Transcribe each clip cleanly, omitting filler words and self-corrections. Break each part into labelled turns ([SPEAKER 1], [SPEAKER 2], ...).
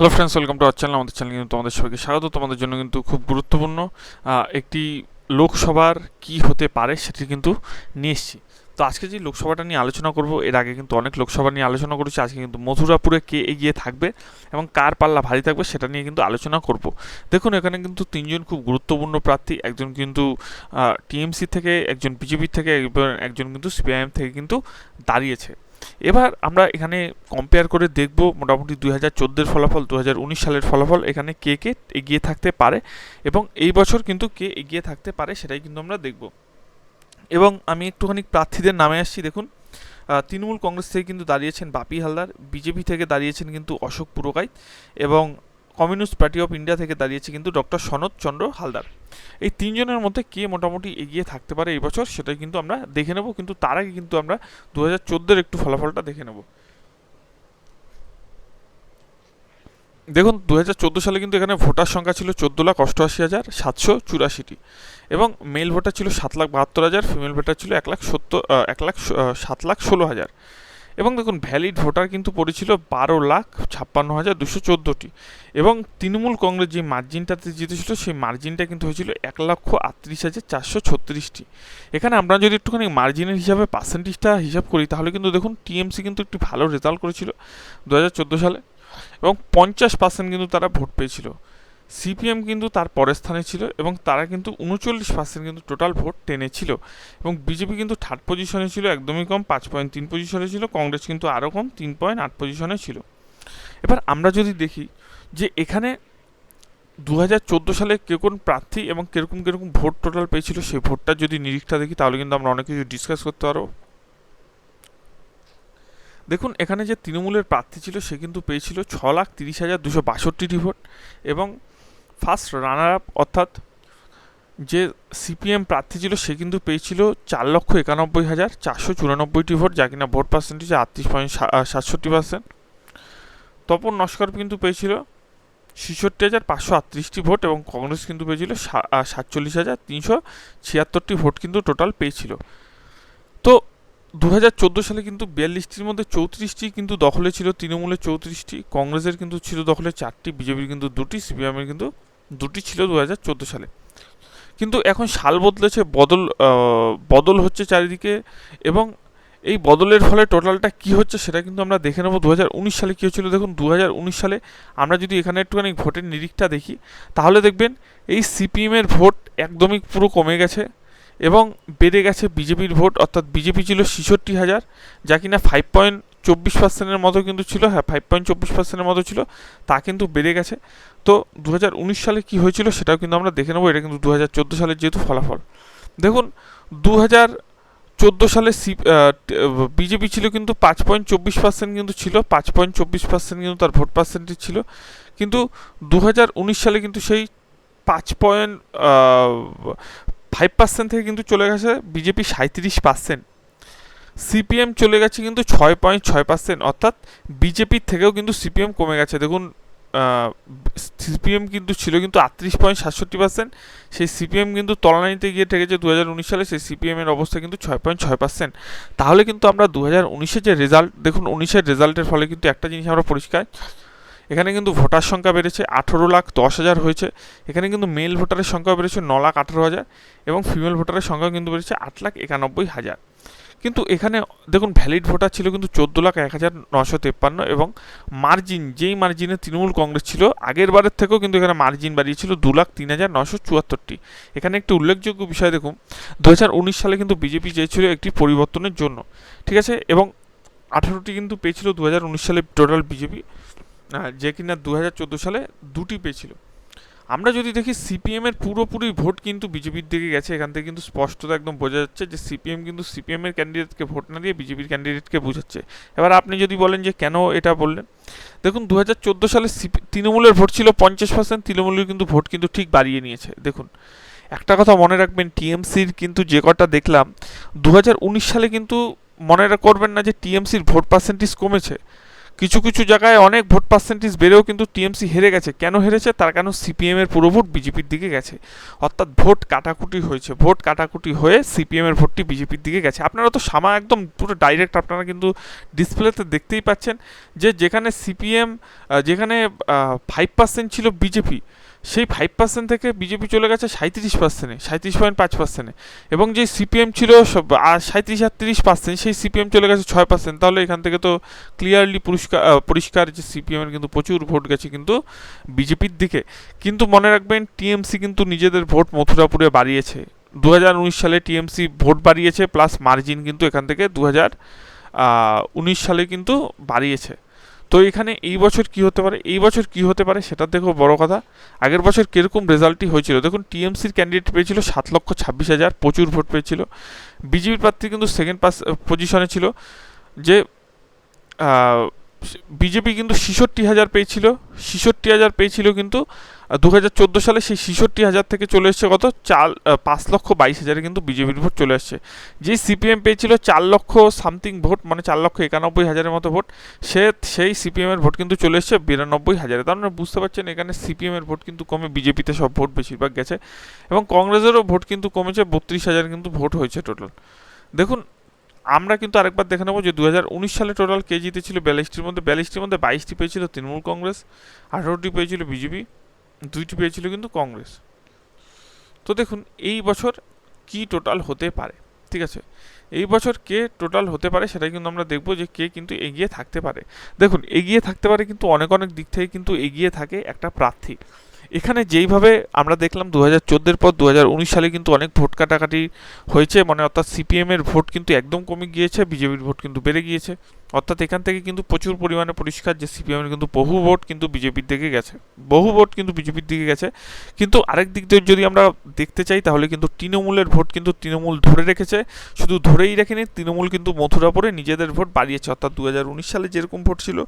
[SPEAKER 1] Hello friends, welcome to our channel. আমাদের channel কিন্তু তোমাদের সবাইকে স্বাগত। তোমাদের জন্য কিন্তু খুব গুরুত্বপূর্ণ একটি লোকসভার কি হতে পারে সেটি কিন্তু নিয়ে এসেছি। তো আজকে যে লোকসভাটা নিয়ে আলোচনা করব, এর আগে কিন্তু অনেক লোকসভা নিয়ে আলোচনা করেছি। আজকে কিন্তু মথুরাপুরে কে এগিয়ে থাকবে এবং কার পাল্লা ভারী থাকবে সেটা নিয়ে কিন্তু আলোচনা করব। দেখুন, এখানে কিন্তু তিনজন খুব গুরুত্বপূর্ণ প্রার্থী। একজন কিন্তু টিএমসি থেকে, একজন বিজেপি থেকে, একজন কিন্তু সিপিআইএম থেকে কিন্তু দাঁড়িয়েছে। এবার আমরা এখানে কম্পেয়ার করে দেখব মোটামুটি 2014-এর ফলাফল, 2019 সালের ফলাফল, এখানে কে কে এগিয়ে থাকতে পারে এবং এই বছর কিন্তু কে এগিয়ে থাকতে পারে সেটাই কিন্তু আমরা দেখব। এবং আমি একটুখানি প্রার্থীদের নামে আসছি। দেখুন, তৃণমূল কংগ্রেস থেকে কিন্তু দাঁড়িয়েছেন বাপি হালদার, বিজেপি থেকে দাঁড়িয়েছেন কিন্তু অশোক পুরকাইত এবং কমিউনিস্ট পার্টি অফ ইন্ডিয়া থেকে দাঁড়িয়েছে কিন্তু ডক্টর সনৎ চন্দ্র হালদার। এই তিনজনের মধ্যে কে মোটামুটি এগিয়ে থাকতে পারে এই বছর সেটাই কিন্তু আমরা দেখে নেব। কিন্তু তার আগে কিন্তু আমরা 2014-এর একটু ফলাফলটা দেখে নেব। দেখুন, 2014 সালে কিন্তু এখানে ভোটার সংখ্যা ছিল 14,88,784টি এবং মেল ভোটার ছিল 7,72,000, ফিমেল ভোটার ছিল 7,16,000 এবং দেখুন ভ্যালিড ভোটার কিন্তু পড়েছিল 12,56,214টি এবং তৃণমূল কংগ্রেস যে মার্জিনটাতে জিতেছিল সেই মার্জিনটা কিন্তু হয়েছিল 1,38,436টি। এখানে আমরা যদি একটুখানি মার্জিনের হিসাবে পার্সেন্টেজটা হিসাব করি তাহলে কিন্তু দেখুন টিএমসি কিন্তু একটি ভালো রেজাল্ট করেছিল 2014 সালে এবং 50% কিন্তু তারা ভোট পেয়েছিল। সিপিএম কিন্তু তার পরের স্থানে ছিল এবং তারা কিন্তু 39% কিন্তু টোটাল ভোট টেনেছিল এবং বিজেপি কিন্তু থার্ড পজিশনে ছিল, একদমই কম, 5.3 পজিশনে ছিল। কংগ্রেস কিন্তু আরও কম, 3.8 পজিশনে ছিল। এবার আমরা যদি দেখি যে এখানে 2014 সালে কে কোন প্রার্থী এবং কিরকম ভোট টোটাল পেয়েছিল, সেই ভোটটার যদি নিরিখটা দেখি তাহলে কিন্তু আমরা অনেক কিছু ডিসকাস করতে পারবো। দেখুন, এখানে যে তৃণমূলের প্রার্থী ছিল সে কিন্তু পেয়েছিল 6,30,262টি ভোট এবং ফার্স্ট রানার আপ অর্থাৎ যে সিপিএম প্রার্থী ছিল সে কিন্তু পেয়েছিল 4,91,494টি ভোট, যা কিনা ভোট পার্সেন্টেজ 38.67%। তপন নস্কর কিন্তু পেয়েছিল 66,538টি ভোট এবং কংগ্রেস কিন্তু পেয়েছিল 47,376টি ভোট কিন্তু টোটাল পেয়েছিল। তো 2014 সালে কিন্তু 42টির মধ্যে 34টি কিন্তু দখলে ছিল, তৃণমূলের 34টি, কংগ্রেসের কিন্তু ছিল দখলে 4টি, বিজেপির কিন্তু 2টি, সিপিএমের কিন্তু 2টি ছিল 2014 সালে। কিন্তু এখন সাল বদলেছে, বদল হচ্ছে চারিদিকে এবং এই বদলের ফলে টোটালটা কি হচ্ছে সেটা কিন্তু আমরা দেখে নেব। 2019 সালে কী হচ্ছিল। দেখুন, 2019 সালে আমরা যদি এখানে একটুখানি ভোটের নিরিখটা দেখি তাহলে দেখবেন এই সিপিএমের ভোট একদমই পুরো কমে গেছে এবং বেড়ে গেছে বিজেপির ভোট, অর্থাৎ বিজেপি ছিল 66,000, যা কিনা 5.24%-এর মতো কিন্তু ছিল। হ্যাঁ, 5.24%-এর মতো ছিল, তা কিন্তু বেড়ে গেছে। তো 2019 সালে কি হয়েছিল সেটাও কিন্তু আমরা দেখে নেবো। এটা কিন্তু 2014 সালের যেহেতু ফলাফল। দেখুন, 2014 সালে বিজেপি ছিল কিন্তু 5.24% কিন্তু ছিল, 5.24% কিন্তু তার ভোট পার্সেন্টেজ ছিল। কিন্তু 2019 সালে কিন্তু সেই 5.5% থেকে কিন্তু চলে গেছে বিজেপি 37%, সিপিএম চলে গেছে কিন্তু 6.6%, অর্থাৎ বিজেপির থেকেও কিন্তু সিপিএম কমে গেছে। দেখুন, সিপিএম কিন্তু ছিল কিন্তু 38.67%, সেই সিপিএম কিন্তু তলানিতে গিয়ে ঠেকেছে 2019 সালে, সেই সিপিএমের অবস্থা কিন্তু 6.6%। তাহলে কিন্তু আমরা 2019-এর যে রেজাল্ট, দেখুন 19-এর রেজাল্টের ফলে কিন্তু একটা জিনিস আমরা পরিষ্কার, এখানে কিন্তু ভোটার সংখ্যা বেড়েছে 18,10,000 হয়েছে। এখানে কিন্তু মেল ভোটারের সংখ্যা বেড়েছে 9,18,000 এবং ফিমেল ভোটারের সংখ্যা কিন্তু বেড়েছে 8,91,000। কিন্তু এখানে দেখুন ভ্যালিড ভোটার ছিল কিন্তু 14,01,953 এবং মার্জিন, যেই মার্জিনে তৃণমূল কংগ্রেস ছিল আগের বারের থেকেও কিন্তু এখানে মার্জিন বাড়িয়েছিল 2,03,974টি। এখানে একটি উল্লেখযোগ্য বিষয় দেখুন, 2019 সালে কিন্তু বিজেপি চেয়েছিল একটি পরিবর্তনের জন্য, ঠিক আছে, এবং 18টি কিন্তু পেয়েছিল 2019 সালে টোটাল বিজেপি, যে কিনা 2014 সালে 2টি পেয়েছিল। আমরা যদি দেখি সিপিএমের পুরোপুরি ভোট কিন্তু বিজেপির দিকে গেছে। এখান থেকে কিন্তু স্পষ্টত একদম বোঝা যাচ্ছে যে সিপিএম কিন্তু সিপিএমের ক্যান্ডিডেটকে ভোট না দিয়ে বিজেপির ক্যান্ডিডেটকে বোঝাচ্ছে। এবার আপনি যদি বলেন যে কেন এটা বললেন, দেখুন 2014 সালে তৃণমূলের ভোট ছিল 50%, তৃণমূলের কিন্তু ভোট কিন্তু ঠিক বাড়িয়ে নিয়েছে। দেখুন, একটা কথা মনে রাখবেন, টিএমসির কিন্তু যে কটা দেখলাম 2019 সালে কিন্তু মনে করবেন না যে টিএমসির ভোট পার্সেন্টেজ কমেছে, কিছু কিছু জায়গায় অনেক ভোট পার্সেন্টেজ বেড়েও কিন্তু টিএমসি হেরে গেছে। কেন হেরেছে? তার কারণ সিপিএমের পুরো ভোট বিজেপির দিকে গেছে, অর্থাৎ ভোট কাটাকুটি হয়েছে, ভোট কাটাকুটি হয়ে সিপিএমের ভোটটি বিজেপির দিকে গেছে। আপনারা তো একদম পুরো ডাইরেক্ট আপনারা কিন্তু ডিসপ্লেতে দেখতেই পাচ্ছেন যে যেখানে সিপিএম, যেখানে 5% ছিল বিজেপি, সেই 5% থেকে বিজেপি চলে গেছে 37%, 37.5%, এবং যে সিপিএম ছিল 37 আর 30%, সেই সিপিএম চলে গেছে 6%। তাহলে এখান থেকে তো ক্লিয়ারলি পরিষ্কার যে সিপিএমের কিন্তু প্রচুর ভোট গেছে কিন্তু বিজেপির দিকে। কিন্তু মনে রাখবেন টিএমসি কিন্তু নিজেদের ভোট মথুরাপুরে বাড়িয়েছে। 2019 সালে টিএমসি ভোট বাড়িয়েছে, প্লাস মার্জিন কিন্তু এখান থেকে 2019 সালে কিন্তু বাড়িয়েছে। তো এখানে এই বছর কি হতে পারে, এই বছর কি হতে পারে সেটা দেখো বড় কথা। আগের বছর কিরকম রেজাল্টই হয়েছিল দেখুন, টিএমসির ক্যান্ডিডেট পেয়েছিল 7,26,000, প্রচুর ভোট পেয়েছিল। বিজেপির প্রার্থী কিন্তু সেকেন্ড পজিশনে ছিল, যে বিজেপি কিন্তু 66,000 পেয়েছিল, 66,000 পেয়েছিল কিন্তু 2014 সালে। সেই 66,000 থেকে চলে এসছে কত, 5,22,000 কিন্তু বিজেপির ভোট চলে আসছে। যেই সিপিএম পেয়েছিল 4 লক্ষ সামথিং ভোট, মানে 4,91,000 মতো ভোট, সেই সিপিএমের ভোট কিন্তু চলে এসছে 92,000। তার মানে বুঝতে পারছেন এখানে সিপিএমের ভোট কিন্তু কমে বিজেপিতে সব ভোট বেশিরভাগ গেছে, এবং কংগ্রেসেরও ভোট কিন্তু কমেছে, 32,000 কিন্তু ভোট হয়েছে টোটাল। দেখুন আমরা কিন্তু আরেকবার দেখে নেবো যে 2019 সালে টোটাল কে জিতেছিল 42টির মধ্যে, 22টি পেয়েছিল তৃণমূল কংগ্রেস, 18টি পেয়েছিল বিজেপি, 2টি পেয়েছিল কিন্তু কংগ্রেস। তো দেখুন এই বছর কি টোটাল হতে পারে, ঠিক আছে, এই বছর কে টোটাল হতে পারে সেটাই কিন্তু আমরা দেখবো যে কে কিন্তু এগিয়ে থাকতে পারে। দেখুন এগিয়ে থাকতে পারে কিন্তু অনেক দিক থেকে কিন্তু এগিয়ে থাকে একটা প্রার্থী। এখানে যেইভাবে আমরা দেখলাম 2014-এর পর 2019 সালে কিন্তু অনেক ভোট কাটাকাটি হয়েছে, মানে অর্থাৎ সিপিএমের ভোট কিন্তু একদম কমে গিয়েছে, বিজেপির ভোট কিন্তু বেড়ে গিয়েছে। অর্থাৎ এখান থেকে কিন্তু প্রচুর পরিমাণে পরিষ্কার যে সিপিএমের কিন্তু বহু ভোট কিন্তু বিজেপির দিকে গেছে, বহু ভোট কিন্তু বিজেপির দিকে গেছে। কিন্তু আরেক দিক দিয়ে যদি আমরা দেখতে চাই তাহলে কিন্তু তৃণমূলের ভোট কিন্তু তৃণমূল ধরে রেখেছে, শুধু ধরেই রাখেনি, তৃণমূল কিন্তু মথুরাপুরে নিজেদের ভোট বাড়িয়েছে। অর্থাৎ 2019 সালে যেরকম ভোট ছিল,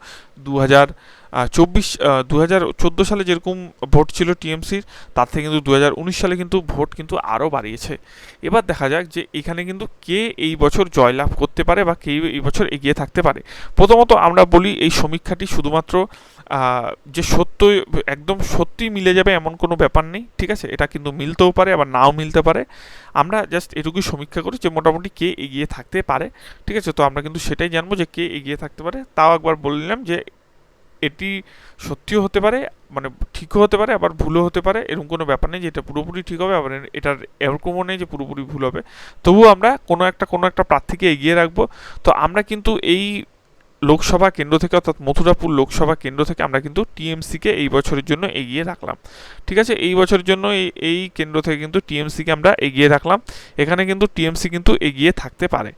[SPEAKER 1] 2014 সালে যেরকম ভোট ছিল টিএমসির, তার থেকে কিন্তু 2019 সালে কিন্তু ভোট কিন্তু আরও বাড়িয়েছে। এবার দেখা যাক যে এখানে কিন্তু কে এই বছর জয়লাভ করতে পারে বা কে এই বছর এগিয়ে থাকতে পারে। প্রথমত আমরা বলি এই সমীক্ষাটি শুধুমাত্র যে একদম সত্যি মিলে যাবে এমন কোনো ব্যাপার নেই, ঠিক আছে, এটা কিন্তু মিলতেও পারে আবার নাও মিলতে পারে। আমরা জাস্ট এটুকুই সমীক্ষা করি যে মোটামুটি কে এগিয়ে থাকতে পারে, ঠিক আছে। তো আমরা কিন্তু সেটাই জানবো যে কে এগিয়ে থাকতে পারে। তাও একবার বললাম যে এটি সত্যিও হতে পারে, মানে ঠিকও হতে পারে, আবার ভুলও হতে পারে, এরকম কোনো ব্যাপার নেই যে এটা পুরোপুরি ঠিক হবে, আবার এটার এরকমও নেই যে পুরোপুরি ভুল হবে। তবুও আমরা কোনো একটা প্রার্থীকে এগিয়ে রাখবো। তো আমরা কিন্তু এই লোকসভা কেন্দ্র থেকে, অর্থাৎ মথুরাপুর লোকসভা কেন্দ্র থেকে আমরা কিন্তু টিএমসিকে এই বছরের জন্য এগিয়ে রাখলাম, ঠিক আছে। এই বছরের জন্য এই কেন্দ্র থেকে কিন্তু টিএমসিকে আমরা এগিয়ে রাখলাম। এখানে কিন্তু টিএমসি কিন্তু এগিয়ে থাকতে পারে,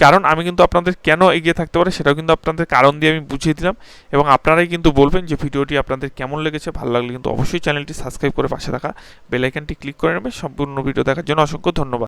[SPEAKER 1] কারণ আমি কিন্তু আপনাদের কেন এগিয়ে থাকতে পারে সেটাও কিন্তু আপনাদের কারণ দিয়ে আমি বুঝিয়ে দিলাম, এবং আপনারাই কিন্তু বলবেন যে ভিডিওটি আপনাদের কেমন লেগেছে। ভালো লাগলে কিন্তু অবশ্যই চ্যানেলটি সাবস্ক্রাইব করে পাশে থাকা বেল আইকনটি ক্লিক করে নেবেন। সম্পূর্ণ ভিডিও দেখার জন্য অসংখ্য ধন্যবাদ।